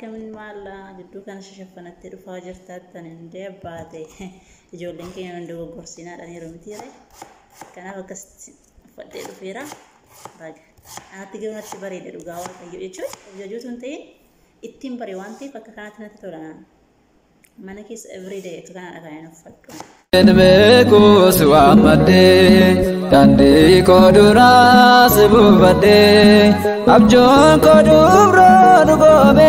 كمن مالا جدو كان شفنا تيرو فاجر تاتن ندي باتي جولين كي ندو غورسينا داني رومتيري كان فكست فديرو فيرا باج انا تيجي تبري دو غاوا يجو يجو تنتي اتيم بري وانتي فكانت نتتولا منكيس every day تو كان اغاين فدو Enbeku suamade dandi kodura sebubade abjon kodubro dugobe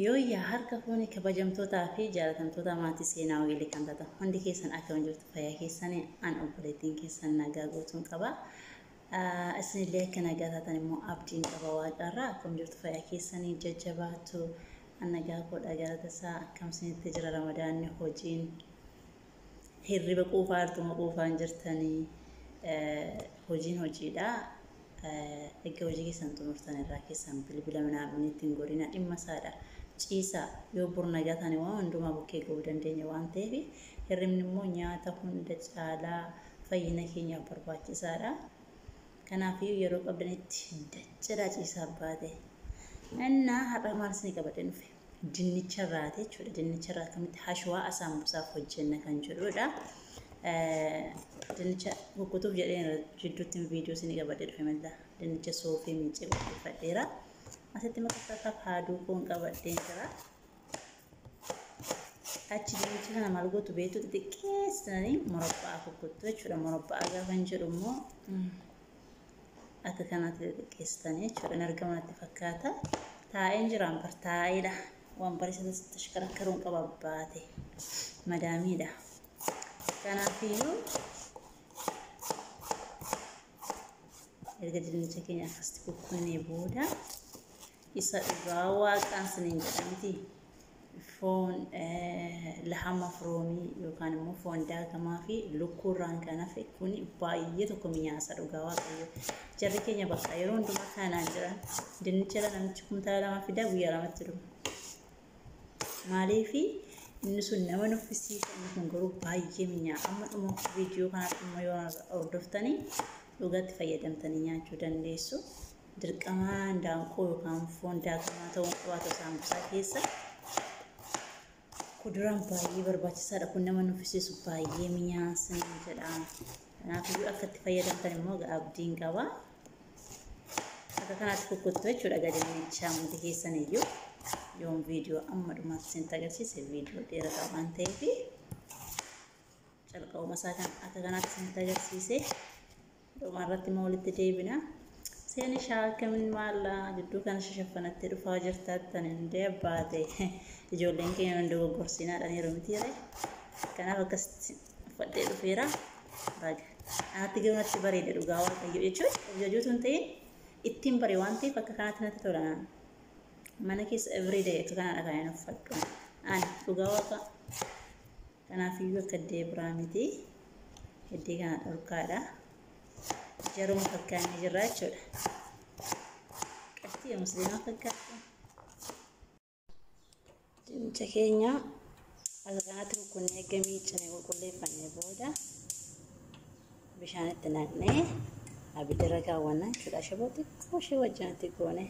Yo ya harka foni kabajamtoota fi jaalatamtoota maatii seenaa wayilii kan taata hundi keessan akka wanjoota fayyaa keessanii an obboleettiin keessan nagaa gootuun qaba isinillee akka nagaa taatan immoo abdiin qaba waaqarraa akka wanjoota fayyaa keessanii jajjabaatu an nagaa godha galatasaa akkamsinitti jira ramadaanni hojiin hirriba quufaa artuma quufaan jirtanii hojiin hojiidha egaa hojii keessan xumurtan irraa keessan bilbila manaabni ittiin godhina dhimma isaadha ciisa yoo burna gatani waan hundumaa bukkee ga'uu dandeenya waan ta'eef hirribni immoo nyaata hunda caalaa fayyina keenyaaf barbaachisaadha kanaaf yeroo qabdanitti dachadhaa ciisaa baate innaa har'a maal isin qabadhe dhufe dinnicha irraati jechuudha dinnicha irraa akkamitti hashwaa asaambusaaf hojjenna kan jedhudha dinnicha kukkutuuf jedheen jidduutti viidiyoo isin qabadhe dhufe malla dinnicha soofii miicee qopheeffadheera asitti makkaaf haaduu koon qabadheen jira achi dinnicha kana maal gootu beetu xixiqqeessanii murabbaa kukkuttuu jechuudha murabbaa gaafa hin jedhu immoo akka kanaatti xixiqqeessitanii jechuudha argamanatti fakkaata taa'een jiraan bartaa'eedha waan bareedaa tashkarakkaruun qaba baate madaamiidha kanaafiyyuu erga dinnicha keenya akkasitti kukkunnee booda isa dhugaa waaqaan siniin jedhamti foon lahama firoomii yookaan immoo foon daakamaa fi lukkuurraan kan hafe kun baay'ee tokko mi'aasa dhugaa waaqayyo jarri keenya bakka yeroo hundumaa kanaan jiran dinnicha namichi kumtaala lama fidaa guyyaa lamatti dhufu maaliifi inni sun nama nuffisiisa inni kun garuu baay'ee mi'aawa amma dhuma viidiyoo kanatti dhuma yoo hordoftanii dhugaatti fayyadamtanii nyaachuu dandeessu dirqamaa daanqoo yookaan foon daakamaa ta'uu qabaatu saambusaa keessa kuduraan baay'ee barbaachisaadha kun nama nuffisiisu baay'ee mi'aasa jedhama kanaafuu akka itti fayyadamtan immoo abdiin qaba akka kanaatti kukkuttu jechuudha dinnichaa muti keessaniyyuu yoon viidiyoo amma dhumaatti isin agarsiise viidiyoo dheeraa waan ta'eef calqabuma isaa kan akka kanaatti isin agarsiise dhumarratti immoo walitti deebina seeni shaakamin maalla jidduu kana shaffanatti dhufaa jirtaattan indee baate ijoolleen keenya hunduu gorsina dhanii rumtiire kanaaf akkasitti fadhee dhufeera baga anatti ga'uunatti bareeda dhugaa waaqayyo jechuudha jajuutuun ta'e ittiin bare waan ta'eef akka kanaatti natti tola mana keessa every day tu kana dhagaa'een uffadhu ani dhugaa waaqa kanaafiyyuu akka deebiraa miti heddii kana dhorkaadha jaruma fakkaannee jirra jechuudha qatti musliimaa fakkaatu dinnicha keenya akka kanaatti kukkunnee eegga miiccanee qulqulleeffannee booda bishaanitti naqnee abiddarra kaawwanna jechuudha shiboo xiqqoo ishee wajjinatti goone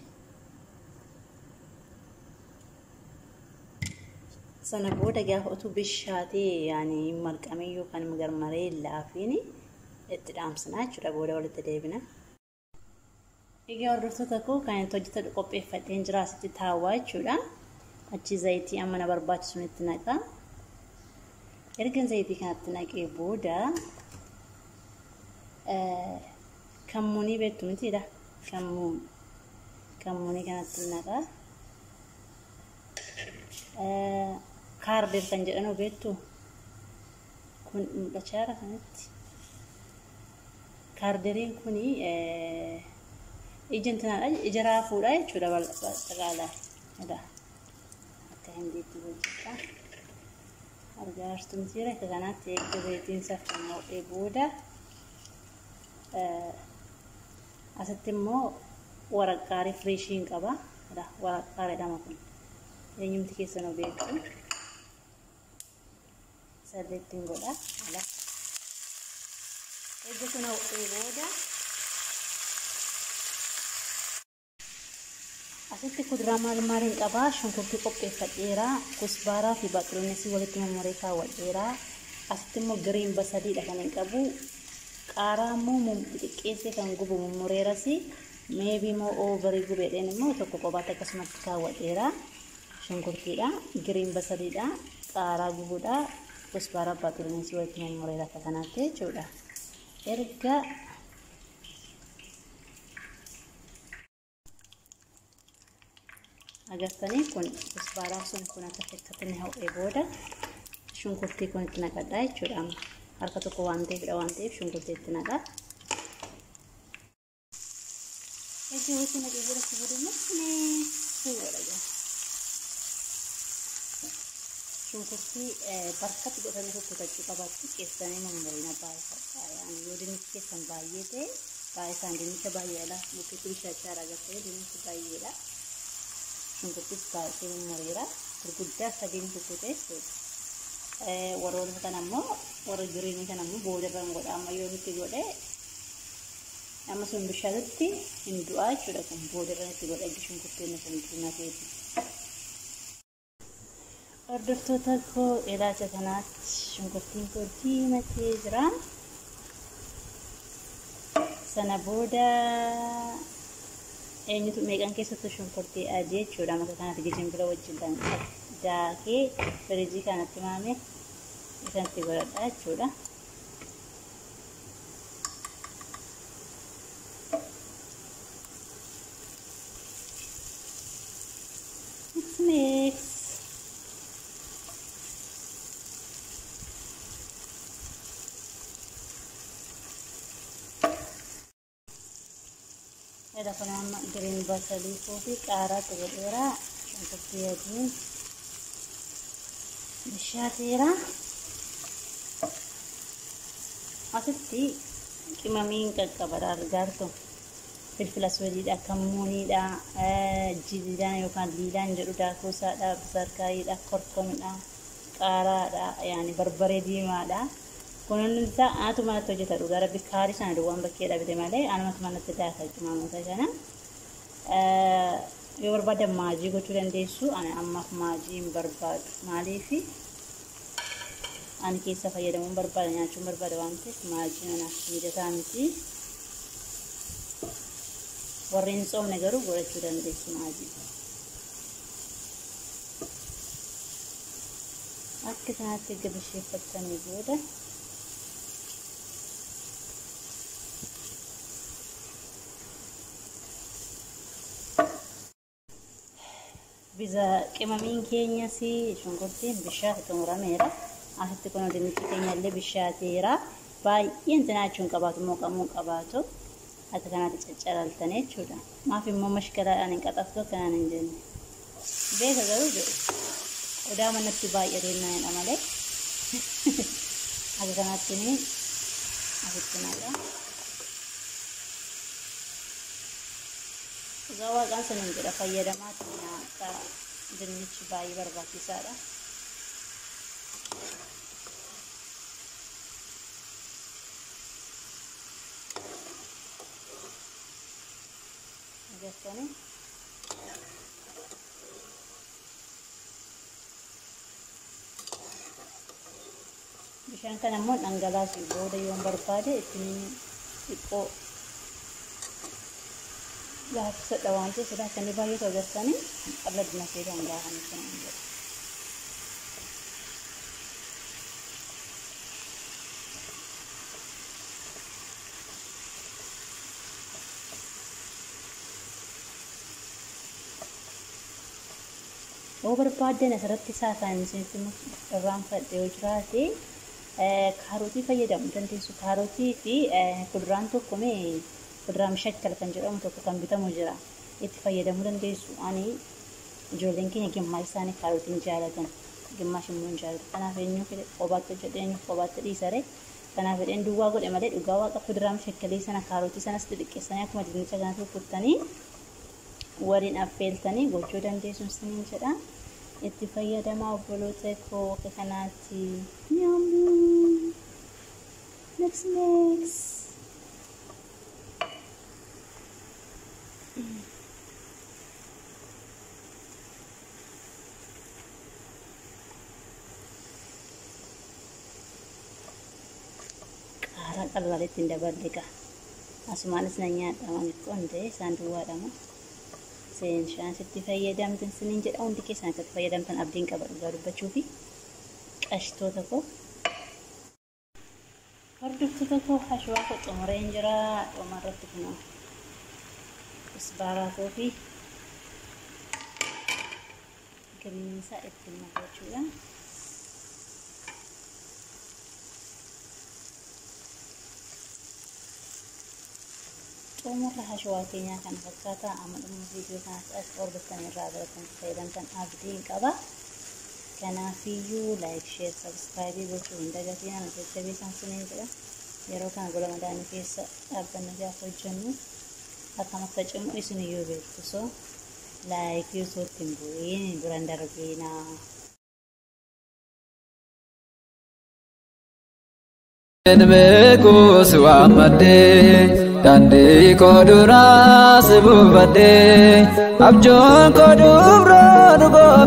sana booda gaafa utuu bishaatee yaani marqamee yookaan magarmaree laafiin itti dhaamsinaa jechuudha booda walitti deebina egaa hordoftoota koo kan itti hojjetan qopheeffadheen jira asitti taawwaa jechuudha achi zayitii amma na barbaachisuun itti naqa erga zayitii kanatti naqee booda kammuunii beektu mitiidha kammuunii kanatti naqa kaardeer kan jedhamu beektu kun mul'achaara kanatti kaarderiin kuni ijentinaadha ija raafuudha jechuudha bal'aqaalaa akka hindiitti hojjeta argaartu mitiira akka kanaatti eegga zayitiin saffammoo booda asitti immoo waraqaa rifreeshiin qaba waraqaa jedhama kun eenyumti keessan beektu saddeettiin godha eegga kana booda Asitti kuduraa maaliin qabaa shunkurtii qopheeffadheera kusbaaraa fi baquloonessi walitti mummuree kaawwadheera asitti immoo giriin basadiidha kan hin qabu qaaraa immoo xixiqqeessee kan gubu mummureerasi meebii immoo oovarii gubeedhaan immoo tokko qobaatti akkasumatti kaawwadheera shunkurtiidha giriin basadiidha qaaraa gubuudha kusbaaraa baquloonessi walitti mummureera akka kanaatti jechuudha erga agartanii kun kusbaaraa sun kun akka fekkatanii hawwee booda shunkurtii kun itti naqadhaa jechuudha. Harka tokko waan ta'eef shunkurtii itti naqaa. Egaa wanti naqee booda fuudhanii fuudhaa. Shunkurtii barkatti godhanii kukkutachuu qabaatti keessanii mummuriina baay'ee yaani yoo dinnichi keessan baay'ee ta'e baay'ee isaan dinnicha baay'eedha. Mukti bilchaachaa agartee dinnichi baay'eedha. Shunkurtis baay'ee mummuriira gurguddaa sadiin kukkutee warroonni kan ammoo warra giriinii kan ammoo boodarraan godha amma yoo itti godhe amma sun bishaatutti hin du'aa jechuudha kun boodarraan itti godha shunkurtiin sun diimateeti. Hordoftoota koo ilaalcha kanaatti shunkurtiin koo diimatee jira. Sana booda eenyutu meeqan keessattuu shunkurtii adii jechuudha maka kanatti gijinbila wajjin daakee firiijii kanatti maame isatti godhadha jechuudha. Mix. Ada penama green basil kopi kara tegedera untuk diadin bishatera asitti qimamiin qaqqabara argaartu filfila soodiidha kammuuniidha jiidhaan yookaan liidhaan jedhu daakuusaadha bisarkaayiidha korkomidha qaaraadha yaani barbaree diimaadha kunuun isaa aatu manatti hojjetadhu gara bikkaarii sana duwwaan bakkeedha bite malee anumatu manatti daaka qimamoota kana yoo barbaada maajii gochuu dandeessu ani ammaaf maajii hin barbaadu maaliifi ani keessa fayyadamuun barbaada nyaachuun barbaada waan ta'eef maajii anaaf mijataa miti warreen soomne garuu godhachuu dandeessu maajii akka kanatti gabisheeffattanii booda biza qimamiin keenya si shunkurtiin bishaata xumurameera asitti kun dinnichi keenya illee bishaateera baay'een tinaachuun qabaatu mooqamuu qabaatu akka kanatti caccalaltanii jechuudha maaf immoo mashkalaadhaan hin qaxaftu akkanaan hin jenne beeka garuu jedhu odaa manatti baay'atee naanidha malee akka kanatti ni asitti naadha Zawaan sanin jedha fayyadamaa nyaata dinnichi baay'ee barbaachisaadha. Agartanii bishaan kana immoo dhangalaasuu booda yoo barbaade ittiin xiqqoo Gaafa dawaan tu sudah kan dibayar tu agarkan ni, abla dinasih dan gahan macam ni. Overpaden asirratti saasaan isinitti irraanfadhe yoo jiraate kaarotii fayyadamu dandeessu. Kaarotii fi kuduraan tokko kuduraan shakkala kan jedhamu tokko kan bitamu jira. Itti fayyadamuu dandeessu. Ani ijoolleen keenya gimmaa isaanii kaarotiin jaalatan. Gimmaa immoo hin jaalatu. Kanaaf eenyu fedhe qobaatti jedhee qobaatti dhiisare. Kanaaf fedheen duwwaa godhe malee dhugaa waaqa kuduraan shakkalee sana kaarotii sanas xixiqqeessanii akkuma dinnicha kanatti kuttanii waliin affeeltanii gochuu dandeessu isiniin jedha. Itti fayyadamaa obboloota koo akka kanaatti yummy next qalqalleetti hin daballiqa asumaanis na nyaadhaman qondee isaan duwwaadhama seen shaansitti fayyadamtan siniin jedha hundi keessan akkatti fayyadamtan abdiin qaba dhugaa dubbachuu fi qashtoota koo hordoftoota koo hashwaa koo xumureen jira dhumarratti kunoo isbaaraa koo fi giriinsa ittiin naqachuudha. Xumura hashwaa keenyaa kana fakkaata amma dhuma viidiyoo kanas as hordoftan irraa baratan fayyadamtan abdiin qaba. Kanaafiyyuu like share subscribe gochuu hin dagatiin ana jajjabeessan siniin jedha. Yeroo kana gola madaanii keessa dhaabbanna gaafa hojjennu akkam akka cimu isiniyyuu beektu so like yuutuutti hin bu'iin duraan darbiina. Beeku si waammadde dandii koo duraa si buufadde abjoon koo dubroo dhugoo